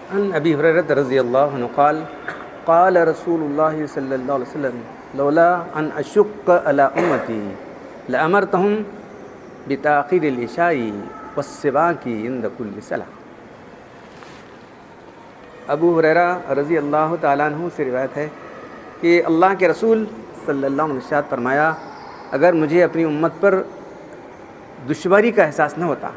عن ابی ہریرہ رضی اللہ عنہ قال قال رسول اللہ صلی اللہ علیہ وسلم لولا ان اشق علی امتی لامرتهم بتاخیر العشاء والسواک عند کل صلاۃ۔ ابو ہریرہ رضی اللہ تعالیٰ عنہ سے روایت ہے کہ اللہ کے رسول صلی اللہ علیہ وسلم فرمایا، اگر مجھے اپنی امت پر دشواری کا احساس نہ ہوتا،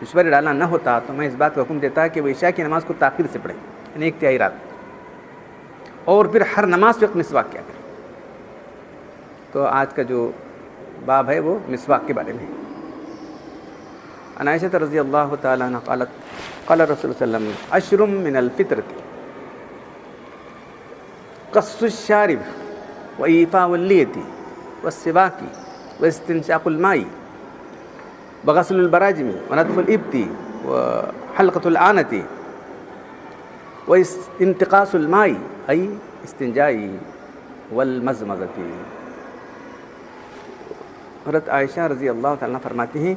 دشواری ڈالنا نہ ہوتا، تو میں اس بات کا حکم دیتا کہ وہ عشاء کی نماز کو تاخیر سے پڑھیں، یعنی 1/3 رات، اور پھر ہر نماز وقت مسواک کیا کریں۔ تو آج کا جو باب ہے وہ مسواک کے بارے میں ہے۔ عن عائشہ رضی اللہ تعالیٰ عنہ قالت قال رسول صلی اللہ علیہ وسلم عشر من الفطرۃ قص الشارب وایفاء اللیۃ والسواک واستنشاق الماء وغسل البراجم ونتف الابط وحلقۃ العانۃ وانتقاص الماء ای استنجاء والمزمزۃ۔ حضرت عائشہ رضی اللہ تعالیٰ فرماتی ہیں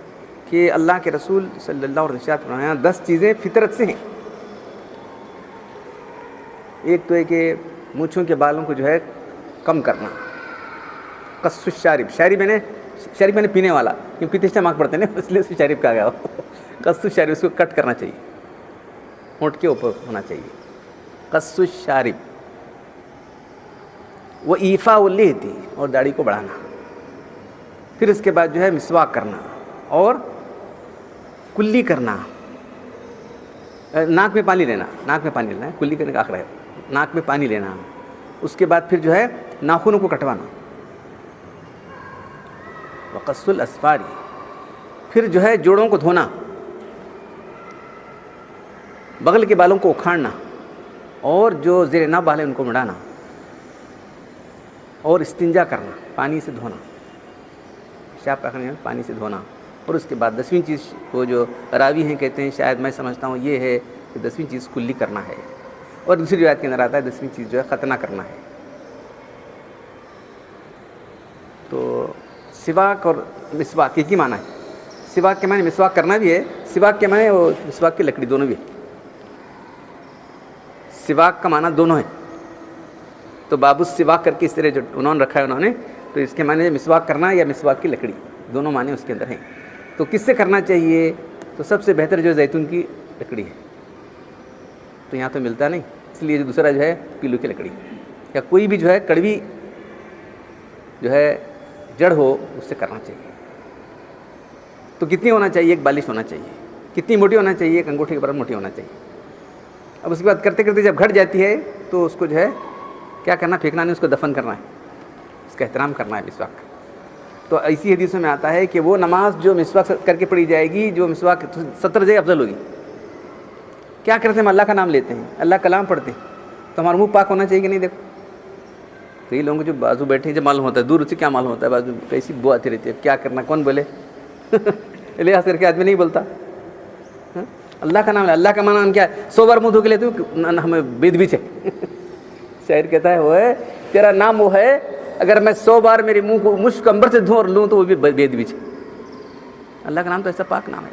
کہ اللہ کے رسول صلی اللہ علیہ وسلم فرمایا 10 چیزیں فطرت سے ہیں۔ ایک تو ہے کہ مونچھوں کے بالوں کو جو ہے کم کرنا، قص الشارب، شارب میں نے پینے والا، کیونکہ پیتے مارک پڑتے ہیں نا، اس لیے اس کو شارب کہا گیا۔ قص الشارب، اس کو کٹ کرنا چاہیے، ہونٹ کے اوپر ہونا چاہیے، قص الشارب۔ وہ ایفاء اللیۃ، اور داڑھی کو بڑھانا۔ پھر اس کے بعد جو ہے مسواک کرنا اور کلی کرنا، ناک میں پانی لینا، ہے کلی کرنے کا آخر ہے، ناک میں پانی لینا۔ اس کے بعد پھر جو ہے ناخنوں کو کٹوانا، وقص الاظفار، پھر جو ہے جوڑوں کو دھونا، بغل کے بالوں کو اکھاڑنا، اور جو زیر ناب بال ہے ان کو مڑانا، اور استنجا کرنا، پانی سے دھونا، پیشاب کرنے میں پانی سے دھونا۔ اور اس کے بعد 10ویں چیز، وہ جو راوی ہیں کہتے ہیں شاید میں سمجھتا ہوں یہ ہے کہ 10ویں چیز کلی کرنا ہے، اور دوسری روایت کے اندر آتا ہے 10ویں چیز جو ہے ختنہ کرنا ہے۔ تو سواک اور مسواک ایک ہی معنی ہے۔ سواک کے معنی مسواک کرنا بھی ہے، سواک کے معنی وہ مسواک کی لکڑی دونوں بھی ہے۔ سواک کا معنی دونوں ہے۔ تو باب السواک کر کے اس طرح جو عنوان رکھا ہے انہوں نے، تو اس کے معنی مسواک کرنا یا مسواک کی لکڑی، دونوں معنی اس کے اندر ہیں۔ تو کس سے کرنا چاہیے؟ تو سب سے بہتر جو زیتون کی لکڑی ہے، تو یہاں تو ملتا نہیں، اس لیے جو دوسرا جو ہے پیلو کی لکڑی، یا کوئی بھی جو ہے کڑوی جو ہے جڑ ہو، اس سے کرنا چاہیے۔ تو کتنی ہونا چاہیے؟ ایک بالش ہونا چاہیے۔ کتنی موٹی ہونا چاہیے؟ ایک انگوٹھے کے برابر موٹی ہونا چاہیے۔ اب اس کے بعد کرتے کرتے جب گھٹ جاتی ہے تو اس کو جو ہے کیا کرنا؟ پھینکنا نہیں، اس کو دفن کرنا ہے، اس کا احترام کرنا ہے مسواک کا۔ تو ایسی حدیثوں میں آتا ہے کہ وہ نماز جو مسواک کر کے پڑھی جائے گی، جو مسواک 70 جگہ افضل ہوگی۔ کیا کرتے ہیں؟ ہم اللہ کا نام لیتے ہیں، اللہ کلام پڑھتے ہیں، تو ہمارا منہ پاک ہونا چاہیے کہ نہیں؟ دیکھو کئی لوگوں کو جو بازو بیٹھے ہیں جب معلوم ہوتا ہے، دور سے کیا معلوم ہوتا ہے، بازو کیسی بو آتی رہتی ہے، کیا کرنا، کون بولے؟ لحاظ کر کے آدمی نہیں بولتا۔ اللہ کا نام ہے، اللہ کا معنی کیا ہے؟ 100 بار منہ دھو کے لیتے ہوں، ہمیں بید بھی چاہیے۔ شاعر کہتا ہے وہ ہے تیرا نام وہ ہے، اگر میں 100 بار میرے منہ کو مشک عنبر سے دھوں اور لوں تو وہ بھی بید بھی چاہیے۔ اللہ کا نام تو ایسا پاک نام ہے۔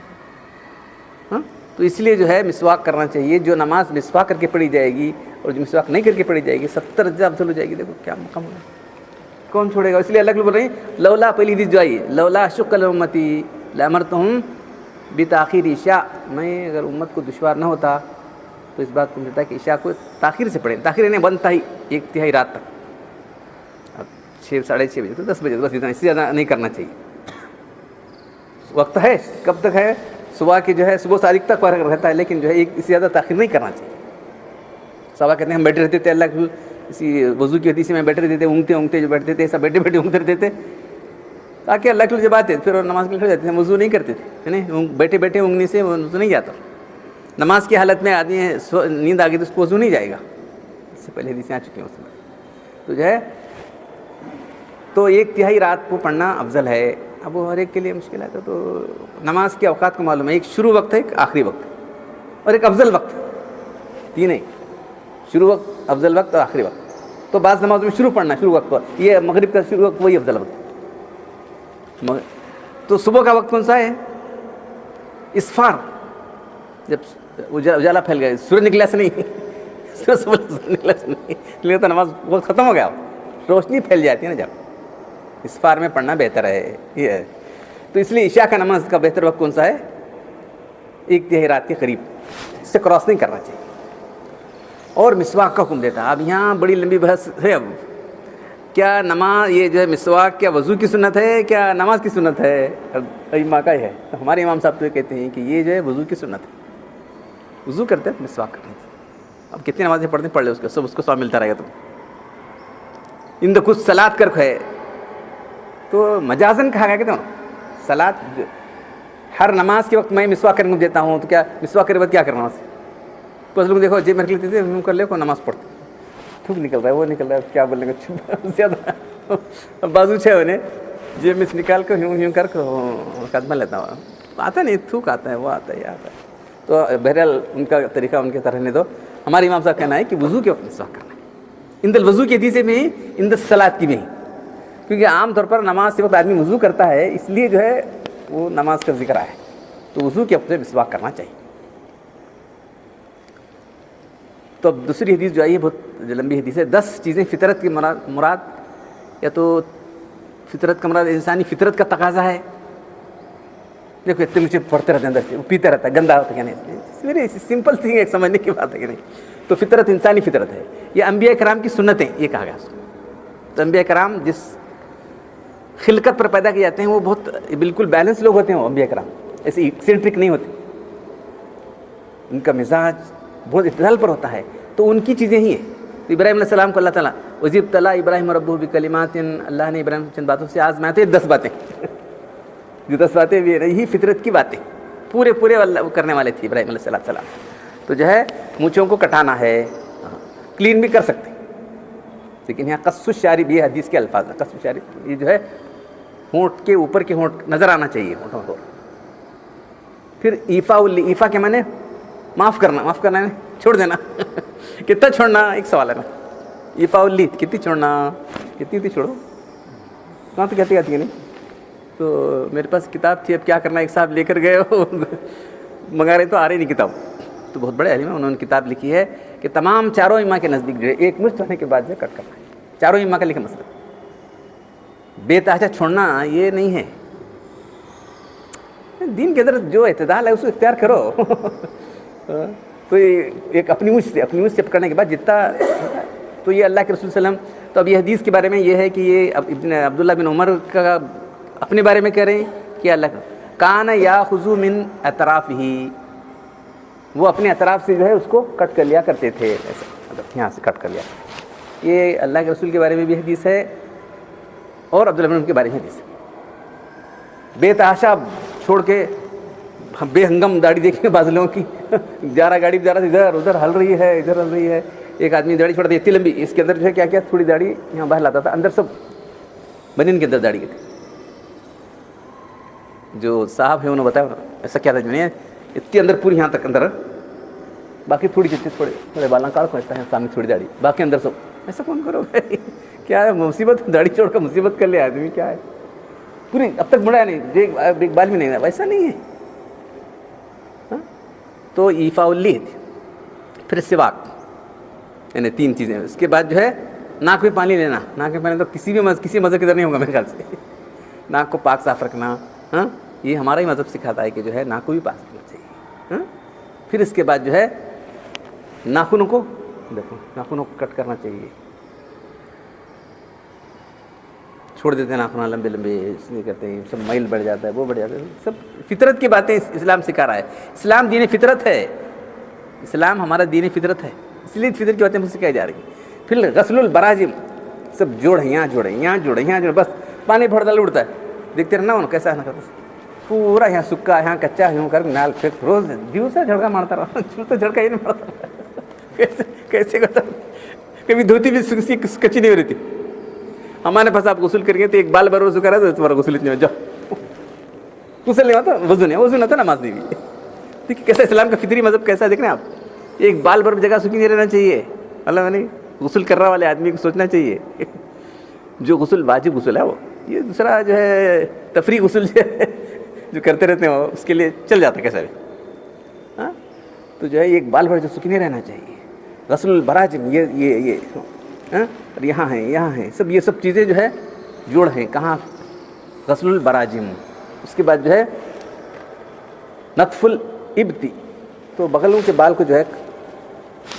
تو اس لیے جو ہے مسواک کرنا چاہیے۔ جو نماز مسواک کر کے پڑھی جائے گی اور جو مسواک نہیں کر کے پڑھی جائے گی 70 درجہ افضل ہو جائے گی۔ دیکھو کیا مقام ہوگا، کون چھوڑے گا؟ اس لیے اللہ کے بول رہے ہیں لولا، پہلی حدیث جو آئی ہے، لولا اشق علی امتی لامرتہم بتاخیر عشاء، میں اگر امت کو دشوار نہ ہوتا تو اس بات کو ملتا ہے کہ عشاء کو تاخیر سے پڑھیں۔ تاخیر نہیں بنتا ہی 1/3 رات تک، اب 6 ساڑھے 6 بجے تو 10 بجے، بس اتنا، اس سے زیادہ نہیں کرنا چاہیے۔ وقت ہے، کب تک ہے؟ صبح کے جو ہے صبح صادق تک فرق رہتا ہے، لیکن جو ہے اس سے زیادہ تاخیر نہیں کرنا چاہیے۔ صحابہ کہتے ہیں ہم بیٹھے رہتے تھے، اللہ کے اسی وضو کی حدیث میں بیٹھے رہتے تھے، اونگتے اونگتے جو بیٹھتے تھے، سب بیٹھے بیٹھے اونگتے رہتے تھے تاکہ اللہ کے لیے جب آتے پھر نماز کے لیے کھڑے جاتے تھے، وضو نہیں کرتے تھے، ہے نا، بیٹھے بیٹھے اونگنے سے وضو نہیں جاتا۔ نماز کی حالت میں آدمی نیند آ گئی تو اس کو وضو نہیں جائے گا، اس سے پہلے حدیثیں آ چکی ہیں اس میں۔ تو جو ہے تو 1/3 رات کو پڑھنا افضل ہے۔ اب وہ ہر ایک کے لیے مشکل ہے، تو نماز کے اوقات کو معلوم ہے، ایک شروع وقت ہے، ایک آخری وقت اور ایک افضل وقت، تین ہے، شروع وقت، افضل وقت اور آخری وقت۔ تو بعض نمازوں میں شروع پڑھنا، شروع وقت پر، یہ مغرب کا شروع وقت وہی افضل وقت۔ تو صبح کا وقت کون سا ہے؟ اسفار، جب اجالا پھیل گیا، سورج نکلا سے نہیں، سورج نکلا سے نہیں، لیکن تو نماز بہت ختم ہو گیا، روشنی پھیل جاتی ہے نا جب، اسفار میں پڑھنا بہتر ہے یہ ہے. تو اس لیے عشاء کا نماز کا بہتر وقت کون سا ہے؟ 1 رات کے قریب، اس سے کراس نہیں کرنا چاہیے. اور مسواک کا حکم دیتا ہے. اب یہاں بڑی لمبی بحث ہے. اب کیا نماز یہ جو ہے مسواک کیا وضو کی سنت ہے کیا نماز کی سنت ہے؟ اب ائمہ کا ہے. تو ہمارے امام صاحب تو یہ کہتے ہیں کہ یہ جو ہے وضو کی سنت ہے، وضو کرتے ہیں مسواک کرتے ہیں. اب کتنی نمازیں پڑھتے ہیں پڑھ لے، اس کا سب اس کو سواب ملتا رہے گا. تو ان کچھ سلاد کر ہے تو مجازن کہا گیا. کہتے ہیں سلاد ہر نماز کے وقت میں مسواک کرنے کو دیتا ہوں، تو کیا مسواک کرے بعد کیا کرنا ہے؟ کچھ لوگ دیکھو جیب میں رکھ لیتے تھے، کر لے کو نماز پڑھتے، تھوک نکل رہا ہے وہ نکل رہا ہے، کیا بولنے کا زیادہ بازو چھ انہیں جیب میں سے نکال کر یوں کر قدمہ لیتا ہوں، آتا نہیں، تھوک آتا ہے، وہ آتا ہے، یہ آتا ہے. تو بہرحال ان کا طریقہ ان کے طرح نہیں. دو ہمارے امام صاحب کہنا ہے کہ وضو کے وقت مسواک کرنا ہے. اند الوضو کی حدیث میں ہی، اند الصلاۃ کی میں ہی، کیونکہ عام طور پر نماز کے وقت آدمی وضو کرتا ہے، اس لیے جو ہے وہ نماز کا ذکر آیا ہے. تو وضو کے وقت مسواک کرنا چاہیے. تو اب دوسری حدیث جو آئی ہے بہت لمبی حدیث ہے. 10 چیزیں فطرت کی مراد، یا تو فطرت کا مراد انسانی فطرت کا تقاضا ہے. دیکھو اتنے مجھے پڑھتے رہتے ہیں اندر سے، وہ پیتے رہتا ہے، گندا ہوتا ہے کہ نہیں، ویری سمپل تھنگ، ایک سمجھنے کی بات ہے کہ نہیں. تو فطرت انسانی فطرت ہے. یہ انبیاء کرام کی سنتیں یہ کہا گیا. تو انبیاء کرام جس خلقت پر پیدا کیے جاتے ہیں وہ بہت بالکل بیلنس لوگ ہوتے ہیں. وہ انبیاء کرام ایسے ایکسینٹرک نہیں ہوتے، ان کا مزاج بہت اعتدال پر ہوتا ہے. تو ان کی چیزیں ہی ہیں. ابراہیم علیہ السلام کو اللہ تعالیٰ وَإِذِ ابْتَلَىٰ ابراہیم ربہ بکلمات، اللہ نے ابراہیم چند باتوں سے آزمایا. تو یہ 10 باتیں جو 10 باتیں بھی یہی فطرت کی باتیں پورے اللہ کرنے والے تھے ابراہیم علیہ السلام. تو جو ہے مونچھوں کو کٹانا ہے، کلین بھی کر سکتے، لیکن یہاں قص الشارب یہ حدیث کے الفاظ ہیں. قص الشارب یہ جو ہے ہونٹ کے اوپر کے ہونٹ نظر آنا چاہیے ہونٹوں کو. پھر ایفا کے معنی معاف کرنا ہے، چھوڑ دینا. کتنا چھوڑنا ایک سوال ہے نا. ایفا اللیت کتنی چھوڑنا، کتنی چھوڑو، کہاں تو کہتی ہے نہیں. تو میرے پاس کتاب تھی، اب کیا کرنا، ایک صاحب لے کر گئے منگا رہے تو آ رہی نہیں کتاب. تو بہت بڑے عالم ہیں، انہوں نے کتاب لکھی ہے کہ تمام چاروں امام کے نزدیک جو ہے ایک مشت ہونے کے بعد جو کٹ کرنا ہے. چاروں امام کا لکھا مسئلہ. بے تحاشا چھوڑنا یہ نہیں ہے. دین کے اندر جو اعتدال ہے اس کو اختیار کرو. تو ایک اپنی مجھ سے پکڑنے کے بعد جتنا، تو یہ اللہ کے رسول صلی اللہ علیہ وسلم. تو اب یہ حدیث کے بارے میں یہ ہے کہ یہ ابن عبداللہ بن عمر کا اپنے بارے میں کہہ رہے ہیں کہ اللہ کان یاخذ من اطرافہ، وہ اپنے اطراف سے جو ہے اس کو کٹ کر لیا کرتے تھے، ایسا مطلب یہاں سے کٹ کر لیا. یہ اللہ کے رسول کے بارے میں بھی حدیث ہے اور عبداللہ بن عمر کے بارے میں حدیث ہے. بے تحاشا چھوڑ کے بے ہنگم داڑھی دیکھیں بعض لوگوں کی، جا رہا گاڑی جا رہا ادھر ادھر ہل رہی ہے، ادھر ہل رہی ہے. ایک آدمی داڑھی چھوڑا تھا اتنی لمبی، اس کے اندر جو ہے کیا تھوڑی داڑھی یہاں باہر لاتا تھا، اندر سب بنین کے اندر داڑھی کے تھے. جو صاحب ہے انہوں نے بتایا ایسا کیا تھا، جو نہیں اتنی اندر پوری یہاں تک اندر، باقی تھوڑی چیز تھوڑے بالاں کاٹ کھینچتا ہے سامنے تھوڑی داڑھی، باقی اندر سب. ایسا کون کرو بھائی، کیا ہے مصیبت، داڑھی چھوڑ کر مصیبت کر لے آدمی، کیا ہے پوری اب تک بڑھا نہیں، ایک بال بھی نہیں ہے، ویسا نہیں ہے. تو ایفا اللیت، پھر سواک، یعنی 3 چیزیں. اس کے بعد جو ہے ناک میں پانی لینا. ناک میں پانی تو کسی مذہب کے اندر نہیں ہوگا میرے خیال سے. ناک کو پاک صاف رکھنا، ہاں یہ ہمارا ہی مذہب سکھاتا ہے کہ جو ہے ناک کو بھی پاک رکھنا چاہیے. پھر اس کے بعد جو ہے ناخنوں کو کٹ کرنا چاہیے. چھوڑ دیتے ہیں ناخن لمبے اس لیے کرتے ہیں، سب میل بڑھ جاتا ہے، وہ بڑھ جاتا ہے. سب فطرت کی باتیں اسلام سکھا رہا ہے. اسلام دین فطرت ہے، اسلام ہمارا دین فطرت ہے، اس لیے فطرت کی باتیں مجھ سے سکھائی جا رہی ہیں. پھر غسل البراجم، سب جوڑیں بس پانی پھوڑ ڈال اڑتا ہے، دیکھتے رہنا انہوں کیسا نہ کرتا، پورا یہاں سکا یہاں کچا یوں کر نال پھینک، روز دوسرا جھڑکا مارتا رہا. تو جھڑکا ہی نہیں مارتا، کیسے کرتا. کبھی دھوتی بھی کچی نہیں ہو رہی تھی. ہمارے پاس آپ غسل کریں گے تو ایک بال بر وضو کرا تو تمہارا غسل اتنے جاؤ، غسل نہیں ہوتا، وضو نہیں ہوتا، نماز نہیں ہوئی. دیکھیے کیسا اسلام کا فطری مذہب کیسا ہے، دیکھ رہے ہیں آپ. ایک بال بر جگہ سوکھی نہیں رہنا چاہیے. اللہ نہیں، غسل کر رہا والے آدمی کو سوچنا چاہیے جو غسل واجب غسل ہے وہ، یہ دوسرا جو ہے تفریح غسل جو کرتے رہتے ہیں اس کے لیے چل جاتا ہے کیسا بھی. تو جو ہے ایک بال بھر جو سکنے رہنا چاہیے. غسل البراجم یہ اور یہاں ہیں سب، یہ سب چیزیں جو ہے جوڑ ہیں. کہاں؟ غسل البراجم. اس کے بعد جو ہے نطف الابتی، تو بغلوں کے بال کو جو ہے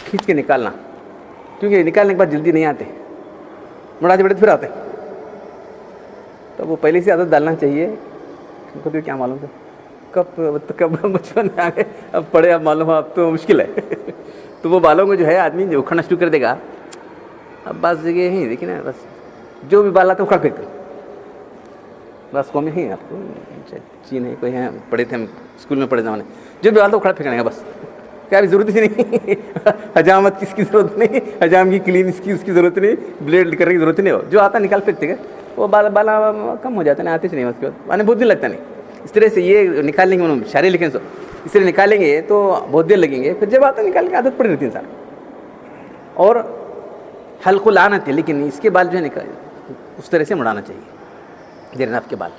کھینچ کے نکالنا، کیونکہ نکالنے کے بعد جلدی نہیں آتے، مڑاتے بڑے پھر آتے. تو وہ پہلے سے عادت ڈالنا چاہیے. ان کو کیا معلوم تھا کب بچپن میں آ گئے، اب پڑھے، اب معلوم ہے، اب تو مشکل ہے. تو وہ بالوں کو جو ہے آدمی جو اکھڑنا شروع کر دے گا. اب بعض جگہ ہی دیکھیں نا، بس جو بھی بال آتے اکھڑ پھینک دو. بس قومی ہی آپ کو چین ہے، کوئی ہیں پڑھے تھے ہم اسکول میں پڑھے زمانے، جو بھی بال تو اکھڑ پھینکنے کا بس. کیا بھی ضرورت ہی نہیں، حجامت کی اس کی ضرورت نہیں، حجام کی کلین اس کی ضرورت نہیں، بلیڈ کرنے کی ضرورت نہیں. ہو جو آتا نکال پھینکتے گا، وہ بالا کم ہو جاتے ہیں، آتے نہیں اس کے بعد، بہت دن لگتا نہیں. اس طرح سے یہ نکال لیں گے، انہوں شاعری لکھیں سو اس طرح نکالیں گے تو بہت دیر لگیں گے. پھر جب آتا نکال کے عادت پڑی رہتی انسان. اور حلق العنت ہے، لیکن اس کے بال جو ہے اس طرح سے مڑانا چاہیے، زیر ناف کے بال.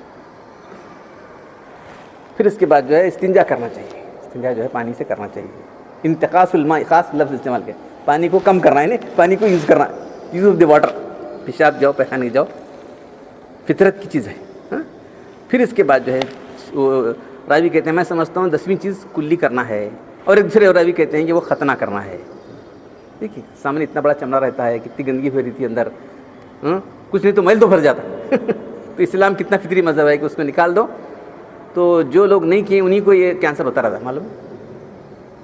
پھر اس کے بعد جو ہے استنجا کرنا چاہیے. استنجا جو ہے پانی سے کرنا چاہیے. انتقاص الماء، خاص لفظ استعمال کیا، پانی کو کم کرنا ہے نہیں، پانی کو یوز کرنا، یوز آف دی واٹر. پیشاب جاؤ پیخانے جاؤ، فطرت کی چیز ہے. پھر اس کے بعد جو ہے راوی کہتے ہیں میں سمجھتا ہوں 10ویں چیز کلی کرنا ہے، اور ایک دوسرے راوی کہتے ہیں کہ وہ ختنہ کرنا ہے. دیکھیے سامنے اتنا بڑا چمڑا رہتا ہے، کتنی گندگی پھیلی تھی اندر، کچھ نہیں تو میل تو بھر جاتا. تو اسلام کتنا فطری مذہب ہے کہ اس کو نکال دو. تو جو لوگ نہیں کیے انہیں کو یہ کینسر ہوتا رہتا ہے، معلوم.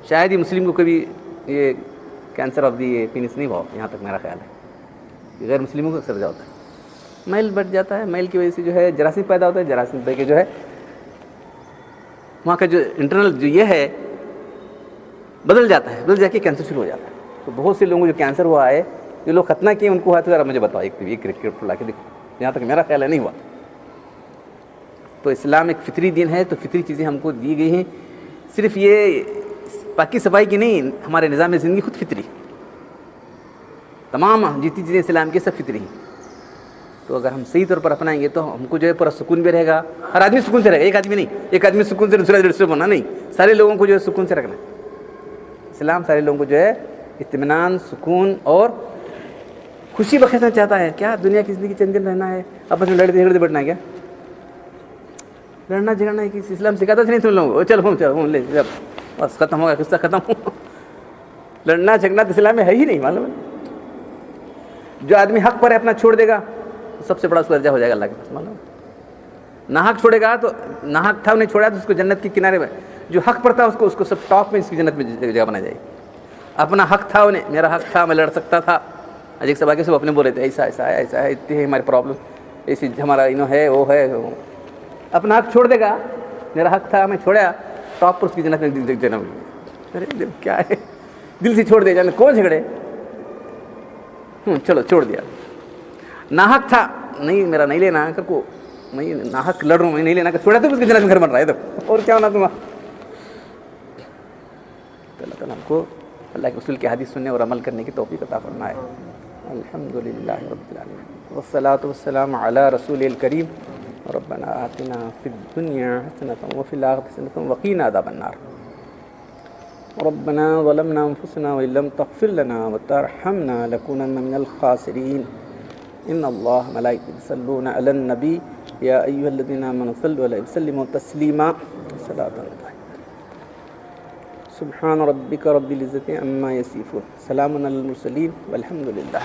شاید ہی مسلم کو کبھی یہ کینسر آف دی پینس نہیں ہوا، یہاں تک میرا خیال ہے. غیر مسلموں کو اکثر ہوتا ہے، میل بڑھ جاتا ہے. میل کی وجہ سے جو ہے جراثیم پیدا ہوتا ہے، جراثیم پہ کے جو ہے وہاں کا جو انٹرنل جو یہ ہے بدل جاتا ہے، بدل جا کے کینسر شروع ہو جاتا ہے. تو بہت سے لوگوں کو جو کینسر ہوا ہے، جو لوگ ختنہ کیے ان کو ہوا، تو ذرا مجھے بتاؤ ایک رپورٹ لا کے دیکھو. جہاں تک میرا خیال ہے نہیں ہوا. تو اسلام ایک فطری دین ہے، تو فطری چیزیں ہم کو دی گئی ہیں. صرف یہ پاکی صفائی کی نہیں، ہمارے نظام زندگی خود فطری، تمام جتنی چیزیں اسلام کی سب فطری ہیں. تو اگر ہم صحیح طور پر اپنائیں گے تو ہم کو جو ہے پورا سکون بھی رہے گا. ہر آدمی سکون سے رہے گا، ایک آدمی نہیں، ایک آدمی سکون سے دوسرا ڈسٹرب ہونا نہیں. سارے لوگوں کو جو ہے سکون سے رکھنا ہے. اسلام سارے لوگوں کو جو ہے اطمینان، سکون اور خوشی بخشنا چاہتا ہے. کیا دنیا کی زندگی چند دن رہنا ہے، آپس میں لڑتے جھگڑتے بیٹھنا ہے؟ کیا لڑنا جھگڑنا ہے کہ اسلام سکھاتا نہیں تم لوگوں کو؟ چلو لے بس ختم ہو گیا، قصہ ختم ہو. لڑنا جھگڑنا تو اسلام میں ہے ہی نہیں، معلوم ہے. جو آدمی حق پر ہے اپنا چھوڑ دے گا سب سے بڑا اس کو درجہ ہو جائے گا اللہ کے پاس، معلوم. ناحق چھوڑے گا تو ناحق تھا انہیں چھوڑا تو اس کو جنت کے کنارے میں، جو حق پر تھا اس کو سب ٹاپ میں اس کی جنت میں جگہ بنا جائے گی. اپنا حق تھا انہیں، میرا حق تھا، میں لڑ سکتا تھا. آج ایک سب آگے سب اپنے بول رہے تھے ایسا ہے، اتنی ہے ہماری پرابلم، ایسی ہمارا ہے وہ ہے. اپنا حق چھوڑ دے گا، میرا حق تھا میں چھوڑا، ٹاپ پر اس کی جنت میں جنم. ارے دل کیا ہے، دل سے چھوڑ دے جانے کون جھگڑے. چلو چھوڑ دیا. ناحق تھا، نہیں میرا نہیں لینا کر کو، میں ناحق لڑ رہا ہوں، میں نہیں لینا کر چھوڑا تو اس کے جنت میں گھر بن رہا ہے. تو اور کیا ہونا تمہارا. اللہ تعالیٰ ہم کو اللہ کے رسول کی حدیث سننے اور عمل کرنے کی توفیق عطا فرمائے. الحمدللہ رب العالمین والصلاۃ والسلام علی رسول الکریم. ربنا آتنا فی الدنیا حسنۃ وفی الآخرۃ حسنۃ وقنا عذاب النار. ربنا ظلمنا انفسنا وان لم تغفر لنا وترحمنا لنكونن من الخاسرین. ان اللہ ملائکۃ یصلون علی النبی یا ایھا الذین آمنوا صلوا علیہ وسلموا تسلیما. سبحان ربک رب العزۃ عما یصفون، سلام علی المرسلین والحمد للہ.